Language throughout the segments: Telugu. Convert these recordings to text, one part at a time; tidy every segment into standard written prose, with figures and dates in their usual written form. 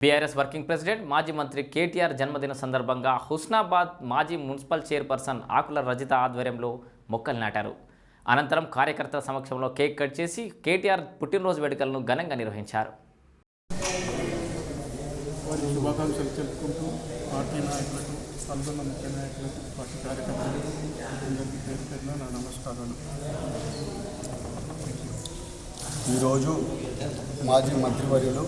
బీఆర్ఎస్ వర్కింగ్ ప్రెసిడెంట్ మాజీ మంత్రి కేటీఆర్ జన్మదిన సందర్భంగా హుస్నాబాద్ మాజీ మున్సిపల్ చైర్పర్సన్ ఆకుల రజిత ఆధ్వర్యంలో మొక్కలు నాటారు. అనంతరం కార్యకర్తల సమక్షంలో కేక్ కట్ చేసి కేటీఆర్ పుట్టినరోజు వేడుకలను ఘనంగా నిర్వహించారు. శుభాకాంక్షలు చెప్పుకుంటూ పార్టీ నాయకులకు, పాల్గొన్న ముఖ్య నాయకులకు, పార్టీ కార్యకర్తలకు అందరికీ పేరు పేరున నా నమస్కారాలు. ఈరోజు మాజీ మంత్రివర్యులు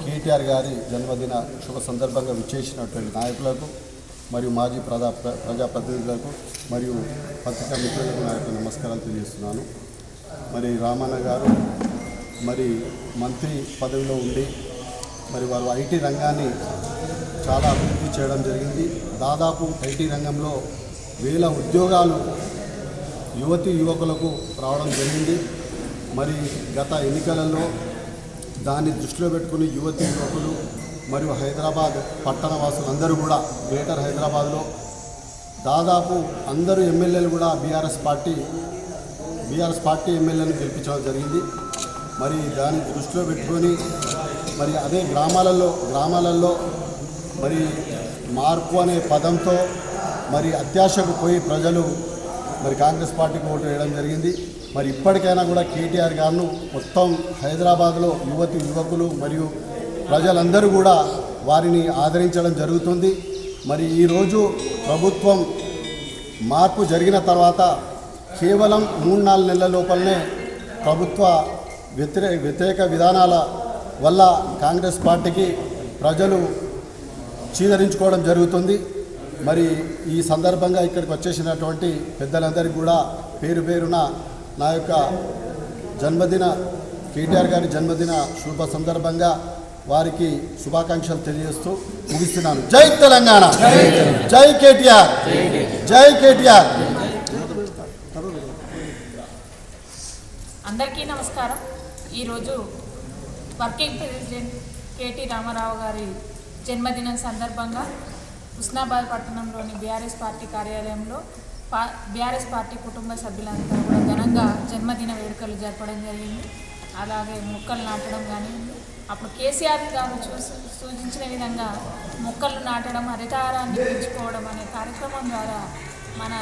కేటీఆర్ గారి జన్మదిన శుభ సందర్భంగా విచ్చేసినటువంటి నాయకులకు మరియు మాజీ ప్రజాప్రతినిధులకు మరియు పత్రికా మిత్రులకు నా యొక్క నమస్కారాలు తెలియజేస్తున్నాను. మరి రామన్న గారు మరి మంత్రి పదవిలో ఉండి మరి వారు ఐటీ రంగాన్ని చాలా అభివృద్ధి చేయడం జరిగింది. దాదాపు ఐటీ రంగంలో 1000 ఉద్యోగాలు యువకులకు రావడం జరిగింది. మరి గత ఎన్నికలలో దాన్ని దృష్టిలో పెట్టుకుని యువకులు మరియు హైదరాబాద్ పట్టణ వాసులందరూ కూడా గ్రేటర్ హైదరాబాద్లో దాదాపు అందరూ ఎమ్మెల్యేలు కూడా బీఆర్ఎస్ పార్టీ ఎమ్మెల్యేలను గెలిపించడం జరిగింది. మరి దాన్ని దృష్టిలో పెట్టుకొని మరి అదే గ్రామాలలో మరి మార్పు అనే పదంతో మరి అత్యాశకు పోయి ప్రజలు మరి కాంగ్రెస్ పార్టీకి ఓటు వేయడం జరిగింది. మరి ఇప్పటికైనా కూడా కేటీఆర్ గారు మొత్తం హైదరాబాద్లో యువకులు మరియు ప్రజలందరూ కూడా వారిని ఆదరించడం జరుగుతుంది. మరి ఈరోజు ప్రభుత్వం మార్పు జరిగిన తర్వాత కేవలం 3-4 నెలల లోపలనే ప్రభుత్వ వ్యతిరేక విధానాల వల్ల కాంగ్రెస్ పార్టీకి ప్రజలు చీదరించుకోవడం జరుగుతుంది. మరి ఈ సందర్భంగా ఇక్కడికి వచ్చేసినటువంటి పెద్దలందరికీ కూడా పేరు పేరున నా యొక్క కేటీఆర్ గారి జన్మదిన శుభ సందర్భంగా వారికి శుభాకాంక్షలు తెలియజేస్తూ ముగిస్తున్నాను. జై తెలంగాణ, జై కేటీఆర్, జై కేటీఆర్. అందరికీ నమస్కారం. ఈరోజు వర్కింగ్ ప్రెసిడెంట్ కేటీ రామారావు గారి జన్మదినం సందర్భంగా హుస్నాబాద్ పట్టణంలోని బీఆర్ఎస్ పార్టీ కార్యాలయంలో బీఆర్ఎస్ పార్టీ కుటుంబ సభ్యులంతా కూడా ఘనంగా జన్మదిన వేడుకలు జరపడం జరిగింది. అలాగే మొక్కలు నాటడం కానివ్వండి, అప్పుడు కేసీఆర్ గారు సూచించిన విధంగా మొక్కలు నాటడం, హరితహారాన్ని పెంచుకోవడం అనే కార్యక్రమం ద్వారా మన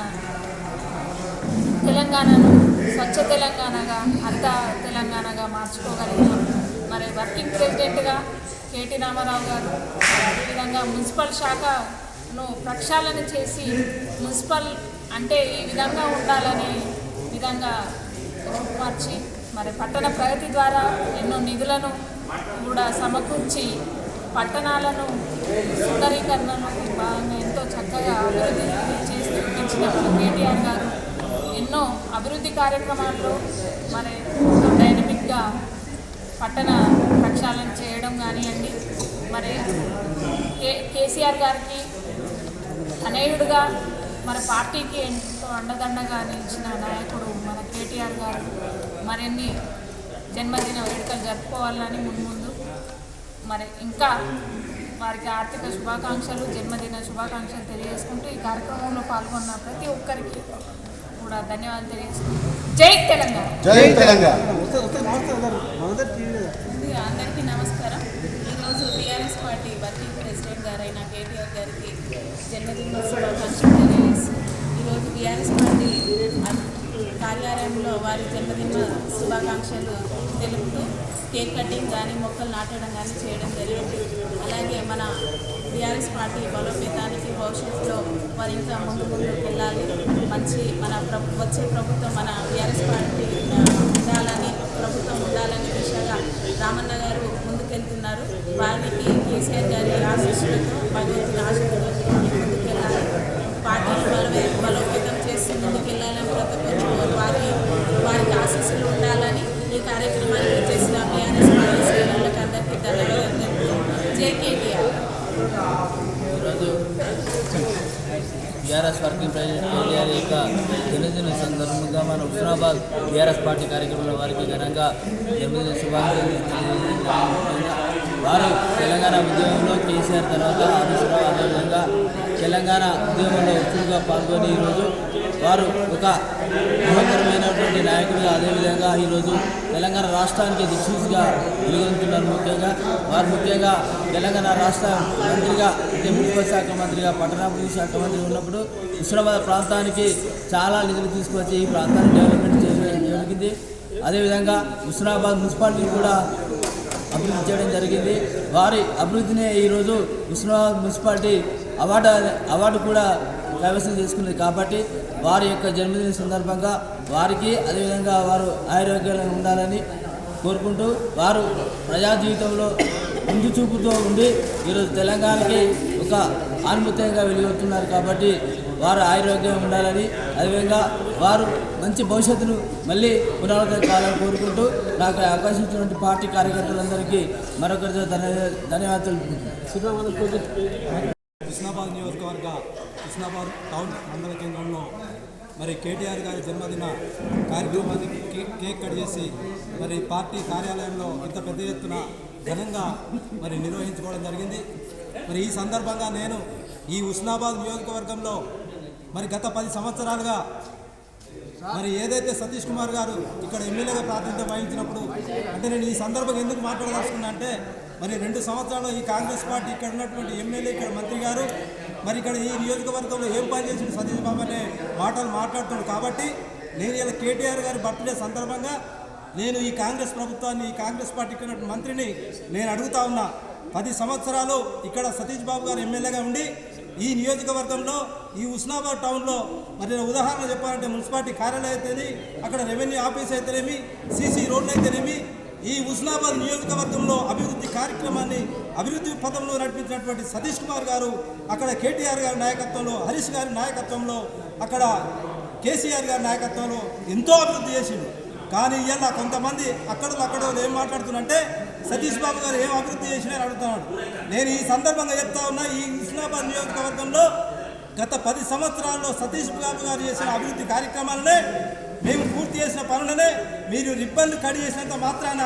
తెలంగాణను స్వచ్ఛ తెలంగాణగా, హరిత తెలంగాణగా మార్చుకోగలిగినాం. మరి వర్కింగ్ ప్రెసిడెంట్గా కేటీ రామారావు గారు అదేవిధంగా మున్సిపల్ శాఖను ప్రక్షాళన చేసి మున్సిపల్ అంటే ఈ విధంగా ఉండాలనే విధంగా రూపుమార్చి మరి పట్టణ ప్రగతి ద్వారా ఎన్నో నిధులను కూడా సమకూర్చి పట్టణాలను సుందరీకరణను భాగంగా ఎంతో చక్కగా అభివృద్ధి చేసి చూపించిన కేటీఆర్ గారు ఎన్నో అభివృద్ధి కార్యక్రమాల్లో మరి డైనమిక్గా పట్టణ ప్రక్షాళన చేయడం కానివ్వండి, మరి కేసీఆర్ గారికి తనయుడుగా మన పార్టీకి ఎంతో అండదండగా నిలిచిన నాయకుడు మన కేటీఆర్ గారు మరిన్ని జన్మదిన వేడుకలు జరుపుకోవాలని ముందు మరి ఇంకా వారికి ఆర్థిక శుభాకాంక్షలు, జన్మదిన శుభాకాంక్షలు తెలియజేసుకుంటూ ఈ కార్యక్రమంలో పాల్గొన్న ప్రతి ఒక్కరికి కూడా ధన్యవాదాలు తెలియజేసుకుంటూ జై తెలంగాణ, జై తెలంగాణ. అందరికీ నమస్కారం. ఈరోజు బీఆర్ఎస్ పార్టీ వర్కింగ్ ప్రెసిడెంట్ గారైన కేటీఆర్ గారికి జన్మదిన శుభాకాంక్షలు తెలియజేసి ఈరోజు బీఆర్ఎస్ పార్టీ కార్యాలయంలో వారి జన్మదిన శుభాకాంక్షలు తెలుపుతూ కేక్ కటింగ్ కానీ మొక్కలు నాటడం కానీ చేయడం జరిగింది. అలాగే మన బీఆర్ఎస్ పార్టీ బలోపేతానికి భవిష్యత్తులో వారు ఇంకా ముందుకు వెళ్ళాలి. మంచి మన వచ్చే ప్రభుత్వం మన బీఆర్ఎస్ పార్టీ ఉండాలని దిశగా రామన్న గారు ముందుకెళ్తున్నారు. వారికి కేసీఆర్ గారి ఆశీస్సులతో, భగవంతుని ఆశీస్సులతో ముందుకెళ్ళాలి. పార్టీని బలోపేతం చేసి ముందుకెళ్ళాలని ప్రతి ఒక్కరు వారికి ఆశీస్సులు ఉండాలని ఈ కార్యక్రమానికి చేసిన బీఆర్ఎస్ పార్టీ శ్రేణులకు అందరికీ ధన్యవాదాలు. జై కేటీఆర్. ఈరోజు బీఆర్ఎస్ వర్కింగ్ ప్రెసిడెంట్ కేటీఆర్ యొక్క జన్మదిన సందర్భంగా మన హుస్నాబాద్ బీఆర్ఎస్ పార్టీ కార్యక్రమంలో వారికి ఘనంగా జన్మదిన శుభాకాంక్షలు వారు తెలంగాణ ఉద్యమంలో కేసీఆర్ తర్వాత హరీష్ రావు అదేవిధంగా తెలంగాణ ఉద్యమంలో ఉత్సుగా పాల్గొని ఈరోజు వారు ఒక మహోత్తరమైనటువంటి నాయకుడిగా అదేవిధంగా ఈరోజు తెలంగాణ రాష్ట్రానికి దిక్సూచిగా వెలుగొందుతున్నారు. ముఖ్యంగా తెలంగాణ రాష్ట్ర మంత్రిగా అంటే మున్సిపల్ శాఖ మంత్రిగా పట్టణాభివృద్ధి శాఖ మంత్రి ఉన్నప్పుడు హుస్నాబాద్ ప్రాంతానికి చాలా నిధులు తీసుకువచ్చి ఈ ప్రాంతాన్ని డెవలప్మెంట్ చేయడం జరిగింది. అదేవిధంగా హుస్నాబాద్ మున్సిపాలిటీ కూడా అభివృద్ధి చేయడం జరిగింది. వారి అభివృద్ధిని ఈరోజు హుస్నాబాద్ మున్సిపాలిటీ అవార్డు కూడా కైవసం చేసుకున్నది. కాబట్టి వారి యొక్క జన్మదిన సందర్భంగా వారికి అదేవిధంగా వారు ఆరోగ్యంగా ఉండాలని కోరుకుంటూ వారు ప్రజా జీవితంలో ముందు చూపుతో ఉండి ఈరోజు తెలంగాణకి ఒక ఆనుమత్యంగా వెలుగొస్తున్నారు. కాబట్టి వారు ఆరోగ్యంగా ఉండాలని అదేవిధంగా వారు మంచి భవిష్యత్తును మళ్ళీ పునరావృతం కావాలని కోరుకుంటూ నాకు అవకాశం ఇచ్చినటువంటి పార్టీ కార్యకర్తలందరికీ మరొకరితో ధన్యవాదాలు. హుస్నాబాద్ నియోజకవర్గ హుస్నాబాద్ టౌన్ మండల కేంద్రంలో మరి కేటీఆర్ గారి జన్మదిన కార్యక్రమాన్ని కేక్ కట్ చేసి మరి పార్టీ కార్యాలయంలో ఇంత పెద్ద ఎత్తున ఘనంగా మరి నిర్వహించుకోవడం జరిగింది. మరి ఈ సందర్భంగా నేను ఈ హుస్నాబాద్ నియోజకవర్గంలో మరి గత 10 సంవత్సరాలుగా మరి ఏదైతే సతీష్ కుమార్ గారు ఇక్కడ ఎమ్మెల్యేగా ప్రాతినిధ్యం వహించినప్పుడు అంటే నేను ఈ సందర్భంగా ఎందుకు మాట్లాడదలుచుకున్నా అంటే మరి 2 సంవత్సరాలు ఈ కాంగ్రెస్ పార్టీ ఇక్కడ ఉన్నటువంటి ఎమ్మెల్యే ఇక్కడ మంత్రి గారు మరి ఇక్కడ ఈ నియోజకవర్గంలో ఏం పని చేసిన సతీష్ బాబు అనే మాటలు మాట్లాడుతున్నాడు. కాబట్టి నేను ఇలా కేటీఆర్ గారి బర్త్డే సందర్భంగా నేను ఈ కాంగ్రెస్ ప్రభుత్వాన్ని ఈ కాంగ్రెస్ పార్టీకి ఉన్నటువంటి మంత్రిని నేను అడుగుతా ఉన్నా 10 సంవత్సరాలు ఇక్కడ సతీష్ బాబు గారు ఎమ్మెల్యేగా ఉండి ఈ నియోజకవర్గంలో ఈ హుస్నాబాద్ టౌన్లో మరి ఉదాహరణ చెప్పాలంటే మున్సిపాలిటీ కార్యాలయం అయితేనేమి అక్కడ రెవెన్యూ ఆఫీస్ అయితేనేమి సీసీ రోడ్లు అయితేనేమి ఈ హుస్నాబాద్ నియోజకవర్గంలో అభివృద్ధి కార్యక్రమాన్ని అభివృద్ధి పథంలో నడిపించినటువంటి సతీష్ కుమార్ గారు అక్కడ కేటీఆర్ గారి నాయకత్వంలో హరీష్ గారి నాయకత్వంలో అక్కడ కేసీఆర్ గారి నాయకత్వంలో ఎంతో అభివృద్ధి చేసిండు. కానీ ఇలా కొంతమంది అక్కడ ఏం మాట్లాడుతున్నారంటే సతీష్ బాబు గారు ఏం అభివృద్ధి చేసినారని అడుగుతున్నాడు. నేను ఈ సందర్భంగా చెప్తా ఉన్నా ఈ హుస్నాబాద్ నియోజకవర్గంలో గత 10 సంవత్సరాల్లో సతీష్ బాబు గారు చేసిన అభివృద్ధి కార్యక్రమాలనే మేము పూర్తి చేసిన పనులనే మీరు రిబ్బన్లు కట్ చేసినంత మాత్రాన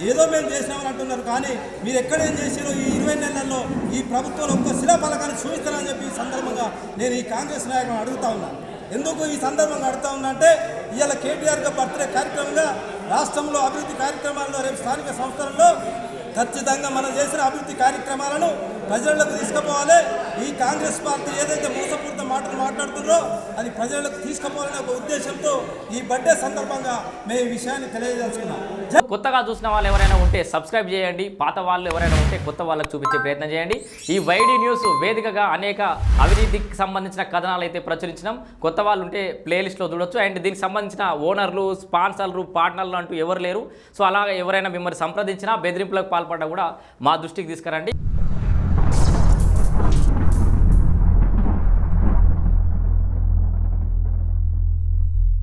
ఏదో మేము చేసినామని అంటున్నారు. కానీ మీరు ఎక్కడేం చేసారో ఈ 20 నెలల్లో ఈ ప్రభుత్వంలో ఒక్క శిలాఫలకాన్ని చూపిస్తారని చెప్పి ఈ సందర్భంగా నేను ఈ కాంగ్రెస్ నాయకులను అడుగుతా ఉన్నా. ఎందుకు ఈ సందర్భంగా అడుగుతా ఉన్నా అంటే ఇవాళ కేటీఆర్ బర్త్డే కార్యక్రమంగా రాష్ట్రంలో అభివృద్ధి కార్యక్రమాల్లో రేపు స్థానిక సంస్థలలో ఖచ్చితంగా మనం చేసిన అభివృద్ధి కార్యక్రమాలను ప్రజలకు తీసుకుపోవాలి. ఈ కాంగ్రెస్ పార్టీ ఏదైతే మోసపూరిత మాటలు మాట్లాడుతుందో అది ప్రజలకు తీసుకుపోవాలనే ఒక ఉద్దేశంతో ఈ బర్త్డే సందర్భంగా మేము ఈ విషయాన్ని తెలియజేస్తున్నాం. కొత్తగా చూసిన వాళ్ళు ఎవరైనా ఉంటే సబ్స్క్రైబ్ చేయండి, పాత వాళ్ళు ఎవరైనా ఉంటే కొత్త వాళ్ళకు చూపించే ప్రయత్నం చేయండి. ఈ వైడి న్యూస్ వేదికగా అనేక అవినీతికి సంబంధించిన కథనాలు అయితే ప్రచురించినాం. కొత్త వాళ్ళు ఉంటే ప్లేలిస్ట్లో చూడొచ్చు. అండ్ దీనికి సంబంధించిన ఓనర్లు, స్పాన్సర్లు, పార్ట్నర్లు అంటూ ఎవరు లేరు. సో అలాగే ఎవరైనా మిమ్మల్ని సంప్రదించినా బెదిరింపులకు పాల్పడ్డా కూడా మా దృష్టికి తీసుకురండి.